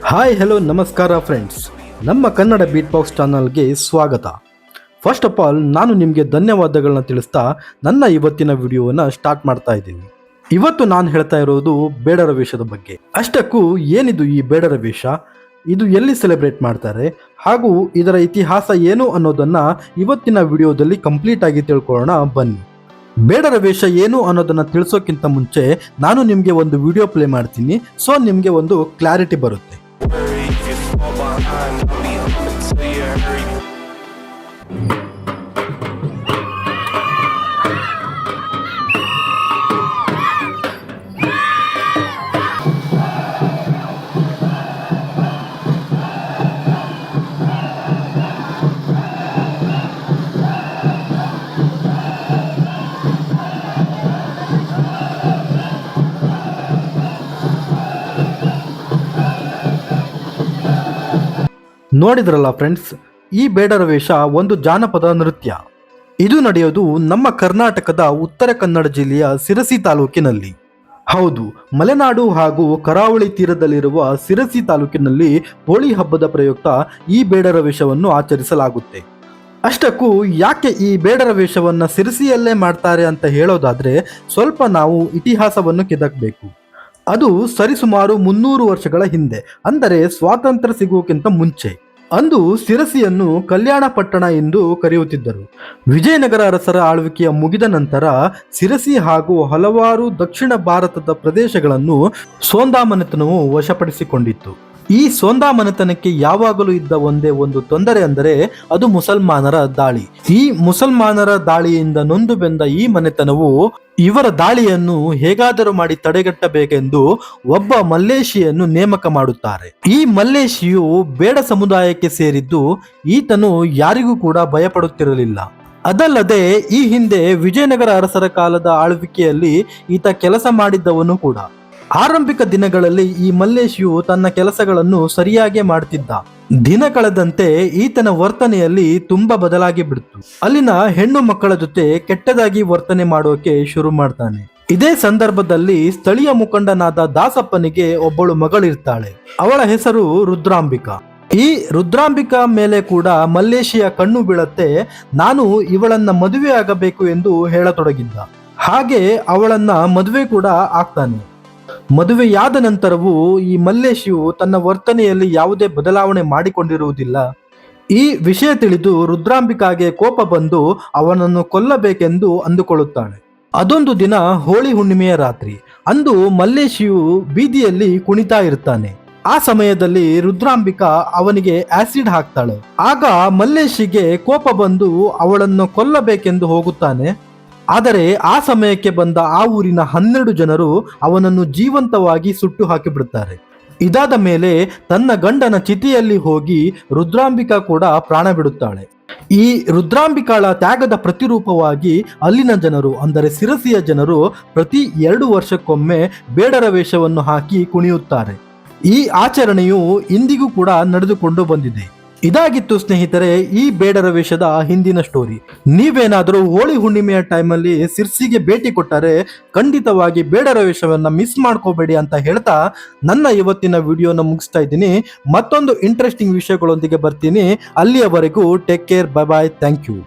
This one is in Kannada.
ಹಾಯ್ ಹಲೋ ನಮಸ್ಕಾರ ಫ್ರೆಂಡ್ಸ್, ನಮ್ಮ ಕನ್ನಡ ಬೀಟ್ ಬಾಕ್ಸ್ ಚಾನಲ್ಗೆ ಸ್ವಾಗತ. ಫಸ್ಟ್ ಆಫ್ ಆಲ್ ನಾನು ನಿಮಗೆ ಧನ್ಯವಾದಗಳನ್ನ ತಿಳಿಸ್ತಾ ನನ್ನ ಇವತ್ತಿನ ವಿಡಿಯೋವನ್ನು ಸ್ಟಾರ್ಟ್ ಮಾಡ್ತಾ ಇದ್ದೀನಿ. ಇವತ್ತು ನಾನು ಹೇಳ್ತಾ ಇರೋದು ಬೇಡರ ವೇಷದ ಬಗ್ಗೆ. ಅಷ್ಟಕ್ಕೂ ಏನಿದು ಈ ಬೇಡರ ವೇಷ, ಇದು ಎಲ್ಲಿ ಸೆಲೆಬ್ರೇಟ್ ಮಾಡ್ತಾರೆ ಹಾಗೂ ಇದರ ಇತಿಹಾಸ ಏನು ಅನ್ನೋದನ್ನ ಇವತ್ತಿನ ವಿಡಿಯೋದಲ್ಲಿ ಕಂಪ್ಲೀಟ್ ಆಗಿ ತಿಳ್ಕೊಳ್ಳೋಣ ಬನ್ನಿ. ಬೇಡರ ವೇಷ ಏನು ಅನ್ನೋದನ್ನ ತಿಳಿಸೋಕ್ಕಿಂತ ಮುಂಚೆ ನಾನು ನಿಮಗೆ ಒಂದು ವಿಡಿಯೋ ಪ್ಲೇ ಮಾಡ್ತೀನಿ, ಸೊ ನಿಮಗೆ ಒಂದು ಕ್ಲಾರಿಟಿ ಬರುತ್ತೆ. ನೋಡಿದ್ರಲ್ಲ ಫ್ರೆಂಡ್ಸ್, ಈ ಬೇಡರ ವೇಷ ಒಂದು ಜಾನಪದ ನೃತ್ಯ. ಇದು ನಡೆಯೋದು ನಮ್ಮ ಕರ್ನಾಟಕದ ಉತ್ತರ ಕನ್ನಡ ಜಿಲ್ಲೆಯ ಸಿರಸಿ ತಾಲೂಕಿನಲ್ಲಿ. ಹೌದು, ಮಲೆನಾಡು ಹಾಗೂ ಕರಾವಳಿ ತೀರದಲ್ಲಿರುವ ಸಿರಸಿ ತಾಲೂಕಿನಲ್ಲಿ ಹೋಳಿ ಹಬ್ಬದ ಪ್ರಯುಕ್ತ ಈ ಬೇಡರ ವೇಷವನ್ನು ಆಚರಿಸಲಾಗುತ್ತೆ. ಅಷ್ಟಕ್ಕೂ ಯಾಕೆ ಈ ಬೇಡರ ವೇಷವನ್ನು ಸಿರಸಿಯಲ್ಲೇ ಮಾಡ್ತಾರೆ ಅಂತ ಹೇಳೋದಾದ್ರೆ ಸ್ವಲ್ಪ ನಾವು ಇತಿಹಾಸವನ್ನು ಕೆದಕಬೇಕು. ಅದು ಸರಿಸುಮಾರು 300 ವರ್ಷಗಳ ಹಿಂದೆ, ಅಂದರೆ ಸ್ವಾತಂತ್ರ್ಯ ಸಿಗುವಕ್ಕಿಂತ ಮುಂಚೆ. ಅಂದು ಸಿರಸಿಯನ್ನು ಕಲ್ಯಾಣ ಪಟ್ಟಣ ಎಂದು ಕರೆಯುತ್ತಿದ್ದರು. ವಿಜಯನಗರ ಅರಸರ ಆಳ್ವಿಕೆಯ ಮುಗಿದ ನಂತರ ಸಿರಸಿ ಹಾಗೂ ಹಲವಾರು ದಕ್ಷಿಣ ಭಾರತದ ಪ್ರದೇಶಗಳನ್ನು ಸೋಂದಾಮನೆತನವು ವಶಪಡಿಸಿಕೊಂಡಿತ್ತು. ಈ ಸೋಂದಾಮನೆತನಕ್ಕೆ ಯಾವಾಗಲೂ ಇದ್ದ ಒಂದೇ ಒಂದು ತೊಂದರೆ ಅಂದರೆ ಅದು ಮುಸಲ್ಮಾನರ ದಾಳಿ. ಈ ಮುಸಲ್ಮಾನರ ದಾಳಿಯಿಂದ ನೊಂದು ಬೆಂದ ಈ ಮನೆತನವು ಇವರ ದಾಳಿಯನ್ನು ಹೇಗಾದರೂ ಮಾಡಿ ತಡೆಗಟ್ಟಬೇಕೆಂದು ಒಬ್ಬ ಮಲ್ಲೇಶಿಯನ್ನು ನೇಮಕ ಮಾಡುತ್ತಾರೆ. ಈ ಮಲ್ಲೇಶಿಯು ಬೇಡ ಸಮುದಾಯಕ್ಕೆ ಸೇರಿದ್ದು ಈತನು ಯಾರಿಗೂ ಕೂಡ ಭಯಪಡುತ್ತಿರಲಿಲ್ಲ. ಅದಲ್ಲದೆ ಈ ಹಿಂದೆ ವಿಜಯನಗರ ಅರಸರ ಕಾಲದ ಆಳ್ವಿಕೆಯಲ್ಲಿ ಈತ ಕೆಲಸ ಮಾಡಿದ್ದವನು ಕೂಡ. ಆರಂಭಿಕ ದಿನಗಳಲ್ಲಿ ಈ ಮಲ್ಲೇಶಿಯು ತನ್ನ ಕೆಲಸಗಳನ್ನು ಸರಿಯಾಗಿ ಮಾಡುತ್ತಿದ್ದ. ದಿನ ಕಳೆದಂತೆ ಈತನ ವರ್ತನೆಯಲ್ಲಿ ತುಂಬಾ ಬದಲಾಗಿ ಬಿಡ್ತು. ಅಲ್ಲಿನ ಹೆಣ್ಣು ಮಕ್ಕಳ ಜೊತೆ ಕೆಟ್ಟದಾಗಿ ವರ್ತನೆ ಮಾಡೋಕೆ ಶುರು ಮಾಡ್ತಾನೆ. ಇದೇ ಸಂದರ್ಭದಲ್ಲಿ ಸ್ಥಳೀಯ ಮುಖಂಡನಾದ ದಾಸಪ್ಪನಿಗೆ ಒಬ್ಬಳು ಮಗಳಿರ್ತಾಳೆ. ಅವಳ ಹೆಸರು ರುದ್ರಾಂಬಿಕಾ. ಈ ರುದ್ರಾಂಬಿಕಾ ಮೇಲೆ ಕೂಡ ಮಲ್ಲೇಶಿಯ ಕಣ್ಣು ಬೀಳತ್ತೆ. ನಾನು ಇವಳನ್ನ ಮದುವೆ ಆಗಬೇಕು ಎಂದು ಹೇಳತೊಡಗಿದ್ದ. ಹಾಗೆ ಅವಳನ್ನ ಮದುವೆ ಕೂಡ ಆಗ್ತಾನೆ. ಮದುವೆಯಾದ ನಂತರವೂ ಈ ಮಲ್ಲೇಶಿಯು ತನ್ನ ವರ್ತನೆಯಲ್ಲಿ ಯಾವುದೇ ಬದಲಾವಣೆ ಮಾಡಿಕೊಂಡಿರುವುದಿಲ್ಲ. ಈ ವಿಷಯ ತಿಳಿದು ರುದ್ರಾಂಬಿಕಾಗೆ ಕೋಪ ಬಂದು ಅವನನ್ನು ಕೊಲ್ಲಬೇಕೆಂದು ಅಂದುಕೊಳ್ಳುತ್ತಾಳೆ. ಅದೊಂದು ದಿನ ಹೋಳಿ ಹುಣ್ಣಿಮೆಯ ರಾತ್ರಿ. ಅಂದು ಮಲ್ಲೇಶಿಯು ಬೀದಿಯಲ್ಲಿ ಕುಣಿತಾ ಇರ್ತಾನೆ. ಆ ಸಮಯದಲ್ಲಿ ರುದ್ರಾಂಬಿಕಾ ಅವನಿಗೆ ಆಸಿಡ್ ಹಾಕ್ತಾಳೆ. ಆಗ ಮಲ್ಲೇಶಿಗೆ ಕೋಪ ಬಂದು ಅವಳನ್ನು ಕೊಲ್ಲಬೇಕೆಂದು ಹೋಗುತ್ತಾನೆ. ಆದರೆ ಆ ಸಮಯಕ್ಕೆ ಬಂದ ಆ ಊರಿನ 12 ಜನರು ಅವನನ್ನು ಜೀವಂತವಾಗಿ ಸುಟ್ಟು ಹಾಕಿಬಿಡುತ್ತಾರೆ. ಇದಾದ ಮೇಲೆ ತನ್ನ ಗಂಡನ ಚಿತೆಯಲ್ಲಿ ಹೋಗಿ ರುದ್ರಾಂಬಿಕಾ ಕೂಡ ಪ್ರಾಣ ಬಿಡುತ್ತಾಳೆ. ಈ ರುದ್ರಾಂಬಿಕಾಳ ತ್ಯಾಗದ ಪ್ರತಿರೂಪವಾಗಿ ಅಲ್ಲಿನ ಜನರು, ಅಂದರೆ ಸಿರಸಿಯ ಜನರು, ಪ್ರತಿ 2 ವರ್ಷಕ್ಕೊಮ್ಮೆ ಬೇಡರ ವೇಷವನ್ನು ಹಾಕಿ ಕುಣಿಯುತ್ತಾರೆ. ಈ ಆಚರಣೆಯು ಇಂದಿಗೂ ಕೂಡ ನಡೆದುಕೊಂಡು ಬಂದಿದೆ. ಇದಾಗಿತ್ತು ಸ್ನೇಹಿತರೆ ಈ ಬೇಡರ ವೇಷದ ಹಿಂದಿನ ಸ್ಟೋರಿ. ನೀವೇನಾದರೂ ಹೋಳಿ ಹುಣ್ಣಿಮೆಯ ಟೈಮಲ್ಲಿ ಸಿರ್ಸಿಗೆ ಭೇಟಿ ಕೊಟ್ಟರೆ ಖಂಡಿತವಾಗಿ ಬೇಡರ ವೇಷವನ್ನ ಮಿಸ್ ಮಾಡ್ಕೋಬೇಡಿ ಅಂತ ಹೇಳ್ತಾ ನನ್ನ ಇವತ್ತಿನ ವಿಡಿಯೋನ ಮುಗಿಸ್ತಾ ಇದ್ದೀನಿ. ಮತ್ತೊಂದು ಇಂಟ್ರೆಸ್ಟಿಂಗ್ ವಿಷಯಗಳೊಂದಿಗೆ ಬರ್ತೀನಿ. ಅಲ್ಲಿಯವರೆಗೂ take care, bye bye, thank you.